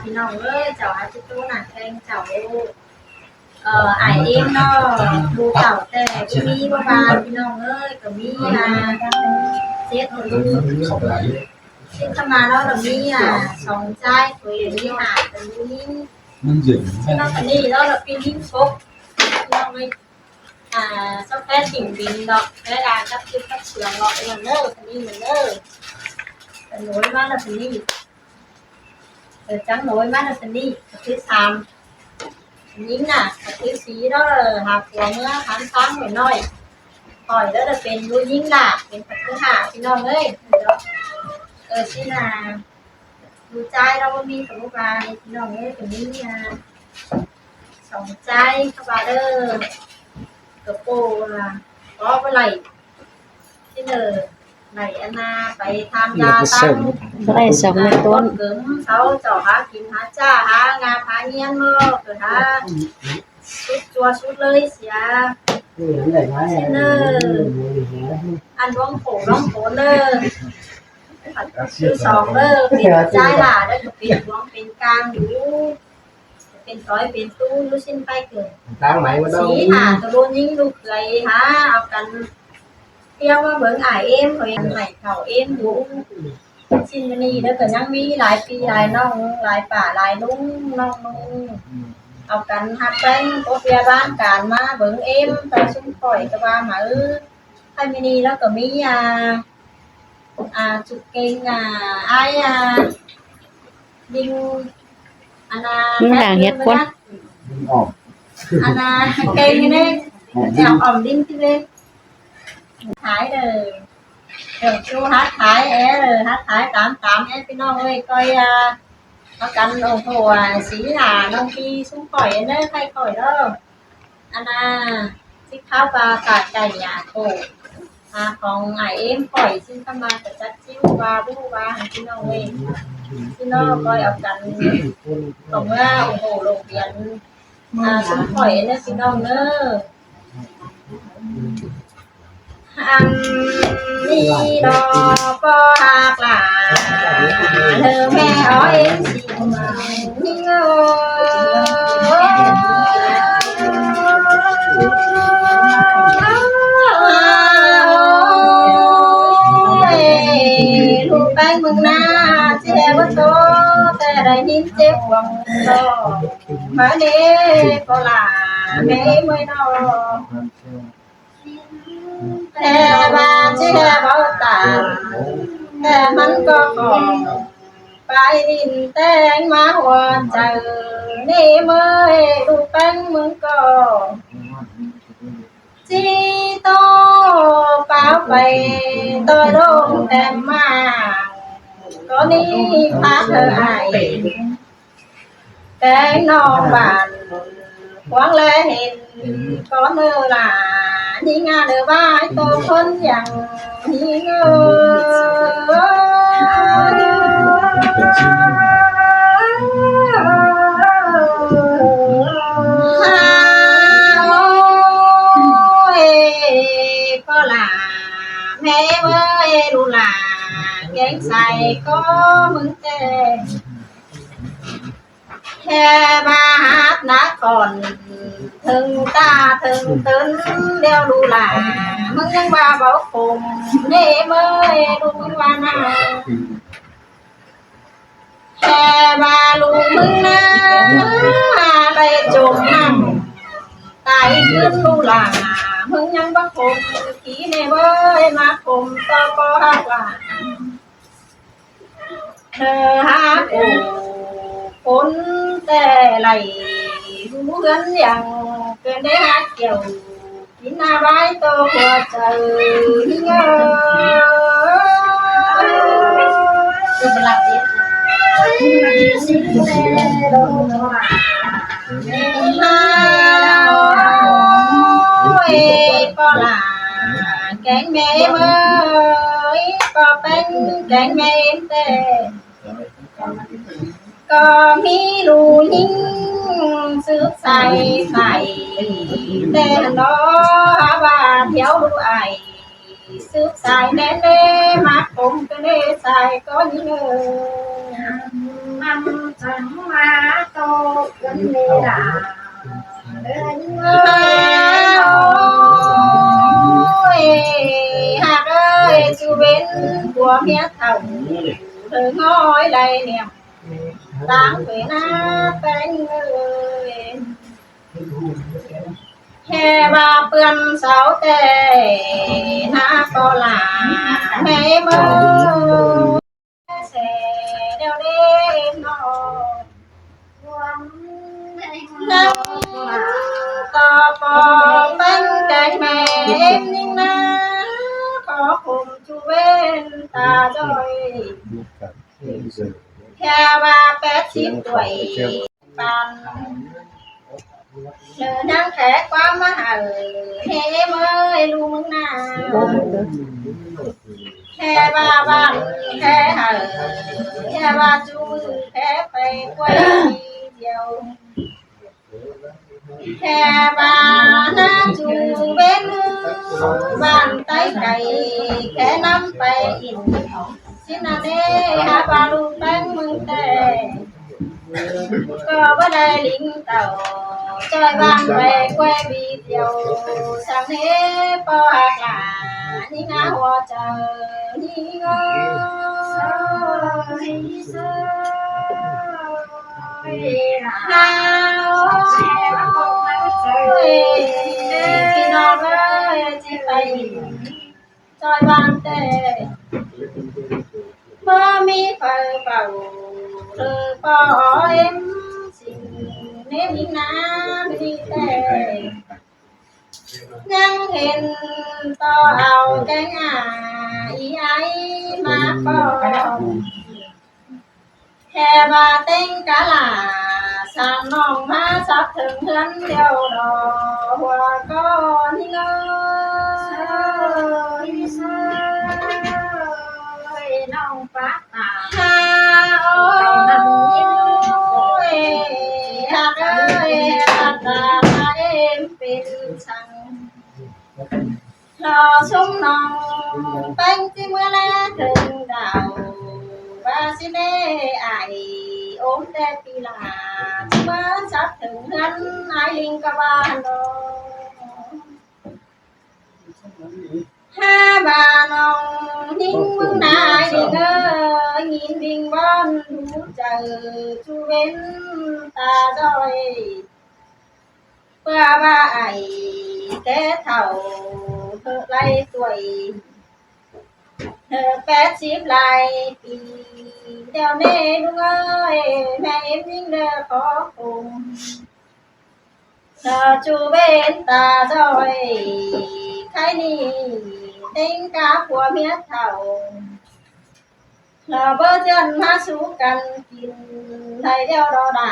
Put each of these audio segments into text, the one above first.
พี่น้องเอ้ยเจ้าอาจิตุหนักแทงเจ้าไอเอ็มเนาะดูเก่าแต่มีประมาณพี่น้องเอ้ยก็มีเจ็ดลูกซึ่งขมาแล้วเรามีสองใจตัวมีเป็นนี้ซึ่งนอกจากนี้แล้วเราปีนี้พบน้องเลยชอบแค่สิ่งบินดอกแค่การจับจุดจับเชืองดอกเหมือนเนอร์คนนี้เหมือนเนอร์แต่หนูว่าเราคนนี้จังnổi má là tình đi thứ sam nhím nè thứ xí đó là hạt của nó tháng sáng rồi nói hỏi đó làเป็นnuôi nhím làเป็นthứ hạ thì nó ơi xin làดูใจเราก็มีสมุนไพรพี่น้องเอ้ยตรงนี้สองใจเข้ามาเด้อกระโปlà có với lại cái nờ này anhไปทำยาตั้งได้สองในต้นเกิมเขาเจ้าหากินหาจ้าหางาหาเงี้ยนมือเกิดหาสุดจัวสุดเลยเสียเนออันร้องโผเลยคือสองเลยเป็นใจล่ะได้ถูกเป็นร้องเป็นกลางอยู่เป็นต้อยเป็นตู้รู้สิ้นไปเกิดสีหาตัวโดนยิงลูกเลยฮะเอากันtheo vẫn em rồi này khẩu em cũng xin đi đó từ nhang mi lại phi lại nong lại bả lại đúng nongเอากันฮักแป้งโคเฟียบ้านการมาเบิ่งเอ็มตอนชุ่มปล่อยก็ว่ามาให้มินีแล้วก็มีจุดเก่งไอ้ดิงมึงด่างเฮ็ดคนเก่งนี่เอาอ่อมดิ้งที่เลยthái rồi chú hát thái hát thái 88 พี่น้องเอ้ยก้อยnó cắn ủng hộ xí là nông khi xuống khỏi nó thay khỏi đó anh chiếc tháo và cả cày nhà cổ còn ai em khỏi xin tham gia tất cả chiếu và bố ba hàngพี่น้องเอ้ยxin nó coi ở cạnh cộng ủng hộ đồ biển xuống khỏi nóพี่น้องnữa đi đò có hạt là thơ mẹ hỏi em gì mà lúc anh mừng na che bất tốแต่ได้ยินเจ็บหวังรอมาเน่ก็là mẹ mớiนอแต่บางเชื่อเบาตาแต่มันก็ก่อนไปดินแต่งมาหัวใจนี่เมื่อดูแป้งมึงก็จีโตเปล่าไปตัวโดนแต่มาก็นี่พาเธอไอแต่นอนบ้านหวังแลเห็นก็เมื่อลานี่งานเดือบ้านโตคนอย่างนี้เงก็ล่ะแม่เว้ยลูล่ะแกงใส่ก็มึงแต่แค่มาฮัดนักก่อนถึงตาถึงตื่นเดียวดูหล่ะมึงยังว่าบอกผมเน่เมื่อดูมึงว่าน่าแค่มาลูกมึงนะไปจมน้ำตายขึ้นดูหล่ะมึงยังบอกผมขี้เน่เว้ยมาผมต่อปอหักหล่ะเธอหากูคนแต่ไหลรู้กันอย่างเป็นได้ฮักเกี่ยวกินหน้าใบโตหัวใจเงาจะเป็นหลักเด็ดก็ล่ะแกงแม่เมื่อก็เป็นแกงแม่แต่ก็มีลูยิงซื้อใส่แต่น้อว่าเที่ยวดูไอซื้อใส่แน่มาผมก็ได้ใส่ก็ยิ่งมันจังไม่ กันเลยล่ะเอ้ยหากเอ้ยจูเว้นผัวเมียเท่าเธอง้อยไรเนี่ยต่างไปหน้าแป้งเอ้ยแค่ว่าเปื้อนเสาแต่หน้าก็หลาให้มือเสเดี๋ยวนี้น้องนั่งต่อปอเป็นใจแม่นิ่งนะขอคุมจูเวนตาจอยแค่ว่า80ถ้วยปานเธอนั่งแขกความมาหาเฮ้เมื่อยลูมึงนาแค่ว่าบ้านแค่หาแค่ว่าจูมือแค่ไปกล้วยเดียวแค่ว่าหน้าจูเบ้นบ้านใต้ไก่แค่น้ำไปอินสินาเน่หาปลาลูกแป้งมึงแต่ก็บ่ได้ลิงเต่าจอยบ้านไปกล้วยบีเดียวสังเฮปอหักหลานี่งาหัวเจอนี่งอหาวพี่น้องเอ้ยจิไปจอยบ้านแต่บ่มีไฟเป่าเธอปอเอ็มสิ่งเน้นน้ำดีแต่ยังเห็นต่อเอาแกงอีไอมาปอแค่ว่าเต้งกะลาสามน้องมาสับถึงเพื่อนเดียวดอกหัวก้อนที่เงยน้องฟ้าตาฮาโอ้ยฮาเอ้ยตาตาเอ็มเป็นสังรอชุ่มน้องเป็นที่เมื่อแลถึงดาวว่าสิเน่ไอโอมแต่ปีลาที่เมื่อสับถึงเงินไอลิงกะบาลโลห้าบาน้องนิ่งมึงนายดิเงยยินดิ่งบอนรู้เจอจูเว้นตาจอยเพื่อว่าไอแกเท่าเธอไล่ตัวยเธอ80 ปีเดี๋ยวนี้ลุงเอ้ยแม่เอ็มยิ่งเด้อขอคุมเธอจูเวนตาจอยใครนี่เต็งกาผัวเมียเท่าเราเบอร์เจนมาสู้กันกินไทยเดียวรอดา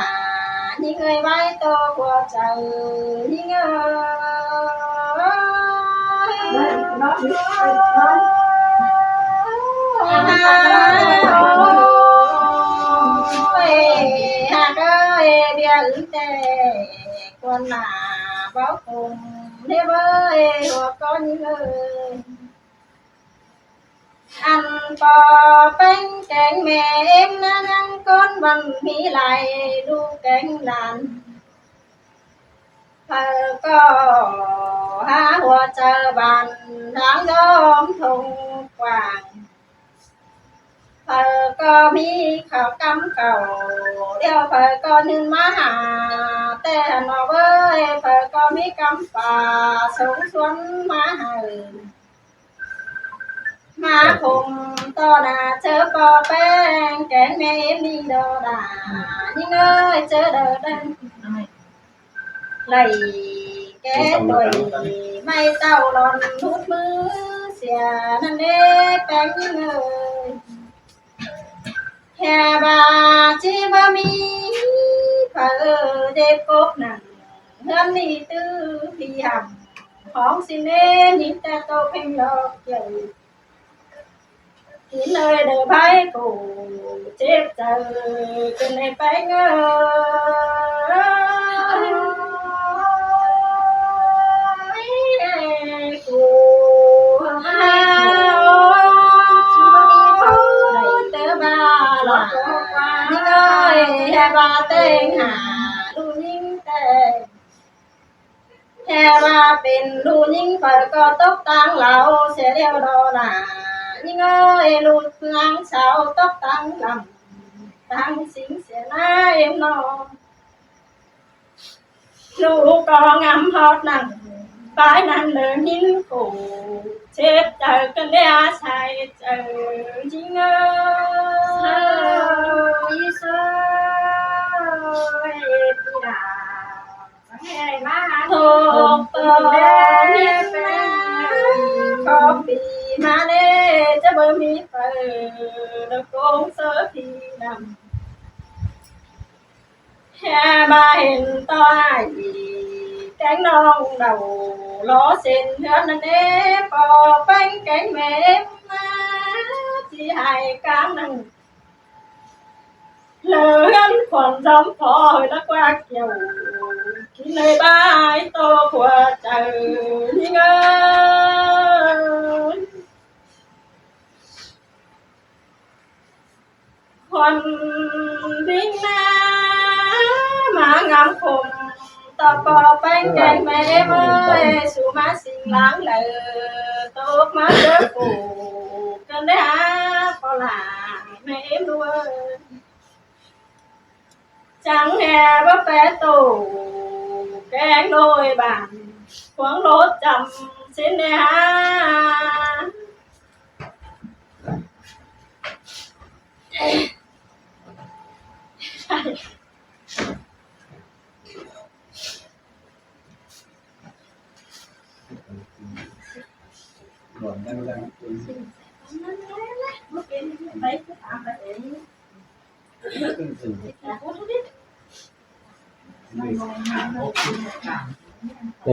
ยิ่งเอ้ยไว้โตกว่าเจอยิ่งเอ้ยหากเอ้ยเบียร์แต่คนหน้าเบ้าคงเด้อเบ้ยหัวก้อนเอ้ยอันปอเป็นแกงแม่เอ็มนั่งก้นบันมีไหลดูแกงหลานเธอก็หาหัวเจอบานทางโดมทงกว้างเธอก็มีข้าวกำเก่าเดี๋ยวเธอก็นึงมาหาแต่นอเว้ยเธอก็มีกำป่าสงสวนมาหามาคมต่อหน้าเจอปอแป้งแกงแม่เอ็มนี่ดอดานี่เงยเจอเด้อดังไหลแกต่อยไม่เต้าหลอนทุกมือเสียนั่นเด้แป้งนี่เงยแค่บาจีบะมีเผอเด็กกบนั่นเฮือนนี่ตื้อพี่หำของสิเน่นี่แต่โตเพ่งดอกใหญ่กินเลยเด้อไผกูเจ็บใจจนให้ไปเงยกูหาได้เตอบ้าหล่ะนี่เอ้ยแค่บ้าเต็งหา แค่ว่าเป็นลูกยิ่งไปก็ตกตังเราเสียเดียวดอหนายิ่งเอ้ยลูกนางสาวตกตังลำตังสิงเสียหน้าเอ็มนองลูกก็งำฮอดนั่งปลายนั่นเดินหินกูเจ็บใจกันได้อาศัยเจอยิ่งเอ้ยเสยปีดาถูกต้องนี่เป็นขอปีมาเน่จะบ่มีเปิดกงเสือพีดำแค่มาเห็นต้อยแกงน้องเดาล้อเส้นเฮือนนั่นเด้ปอแป้งแกงแม่มาที่ให้กางนั่งlớn còn giống phò đất qua kiều khi nơi bãi tô của trời nhưng ơi còn đinh na mà ngắm cùng tò bò bánh canh mẹ em ơi su má xinh láng lờ tốt má đỡ phủ cần đấy hả có là mẹ em luôn chẳng nghe bắp bé tủ kén đôi bàn khoáng lốt chầm xin nè ha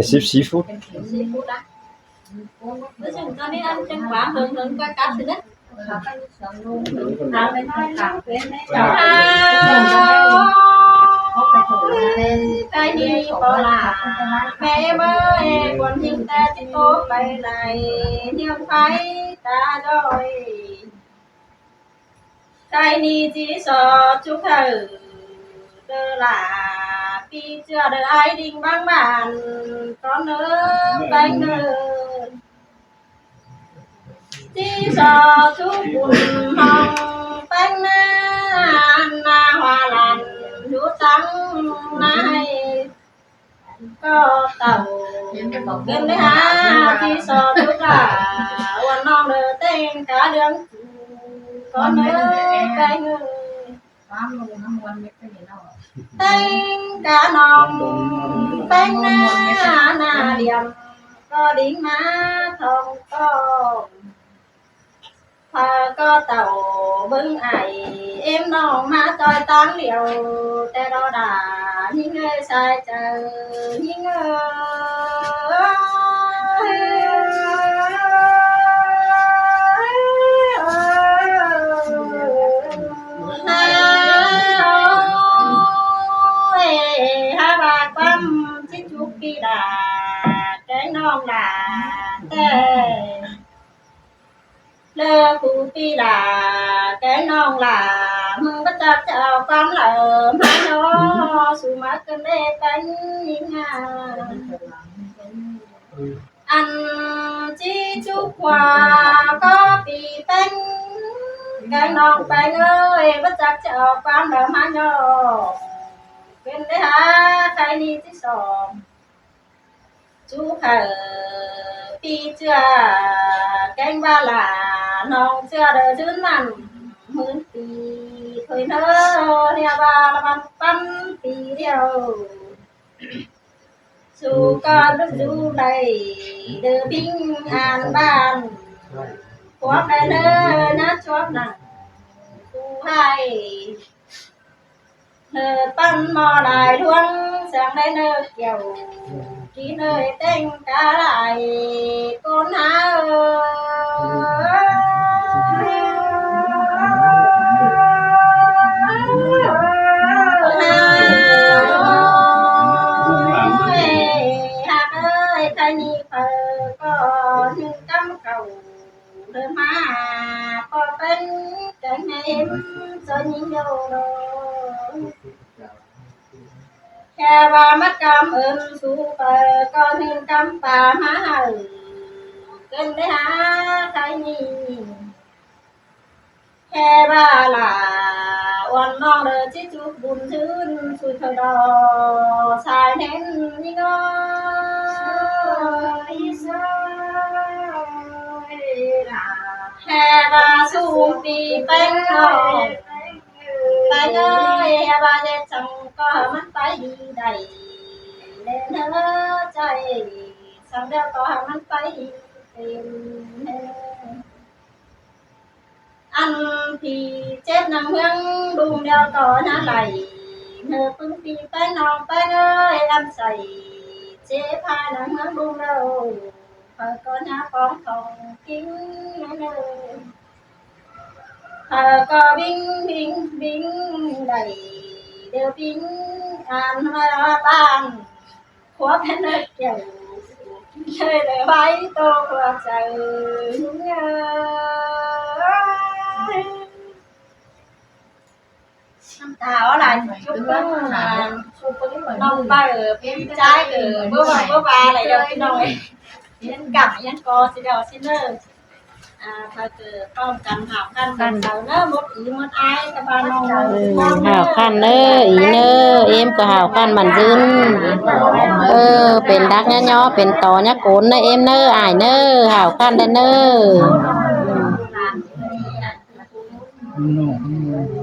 Ship seafood. Bữa chừng con đi ăn chân quả hưởng qua cá xí đất. Cái đi bỏ là mẹ ơi còn nhưng ta chỉ tốt cái này nhưng phải ta rồi cái đi chỉ sợ chú thử tơ là vì chưa được ai đình băng bàn con nữa bánh nữa chỉ sợ chú buồn hồng bánh na hoa làn lúa trắng này có tàu gần đấy ha chỉ sợ chú cả quan non được tên cả đường con nữa bánh nữa tên cả non bánh na điểm có điểm má thông con có tàu bưng ải em non má tôi tán liều te đo đà những người sai chờ những người hai bà quăm chiếc chú kỳ đà cái non là tê lơ cụ kỳ đà cái non là mừng bắt chặt chào con lợm hai nó su mắt cơn đê cánh ăn chi chú quà có bị bánh cái non bánh ơi bắt chặt chào con lợm hai nó bên đấy ha cái đi tí sòm chú khờ pi chưa canh ba là non chưa đợi chữ nằm mướn pi thôi nơ nè ba là bằng pan pi điều chú con đức chú đầy đưa binh an ban quát đây nơ nhát chóp nặng chú hai pan mò lại luôn sáng đây nơ kiểu chỉ nơi tên cả lại con há hạt ơi thay nhị phở có những cắm cầu đôi má có tên cảnh em cho những dâu đồ ค่ว่ามัดกำเอิญสู่ไปก่อนเห็นกำป่ามาหาเกินได้หาใครนี่แค่ว่าล่ะวันน้องเด้อจิจุบุญชื่นสุดเธอดอชายเน้นนี่ก็แค่ว่าสูงปีเป็นน้องไปเลยว่าจะจังก็มันไปดีได้เล่นเธอใจสังเดียวก็มันไปเป็นอันที่เจ็บนางเมืองดุงเดียวต่อหน้าไหลเธอพึ่งปีไปน้องไปเลยอันใส่เจ็บพายนางเมืองดุงเดียวพอก็หน้าป้องทองกิ้งเลยก็วิ่งวิ่งวิ่งได้เดี๋ยววิ่งอ่านมาบ้านหัวแผ่นเกี่ยวเลยได้ไว้ตัวใจเงยน้ำตาอะไรชุบก็น้องไปเพี้ยนใจเมื่อวันอะไรเดี๋ยวพี่น้องเพี้ยนกับยันกอสิเดียวสิเนอร์ถ้าเกิดป้องกันหากันกันเสาเนอร์มดอีมดไอ้ตะบานน้อง หาวคันเด้ออีเด้อเอ็มก็หาวคันมันยืนเป็นดักย่อๆเป็นตอยะโกนเด้อเอ็มเด้ออ้ายเด้อหาวคันเด้อเด้อ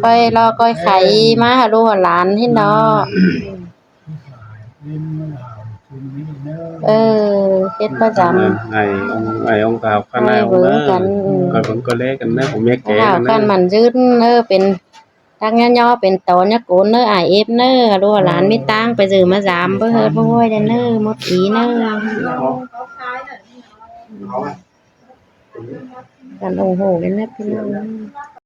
ก้อยรอก้อยไข่มาหาลูกหาหลานให้เนาะเฮ็ดประจำไอ้องค์กาวข้างในองค์กันก็ผมก็เล่กันนะผมแยกแกหาวคันมันยืนเป็นดักย่อๆเป็นตอยะโกนเด้ออ้ายเอฟเด้อลูกหาหลานมีตังไปซื้อมาจามเพิ่นเฮ็ดบ่ฮ้อยเด้อเด้อหมดอีเด้อกันโอ้โหเป็นแม่พี่น้อง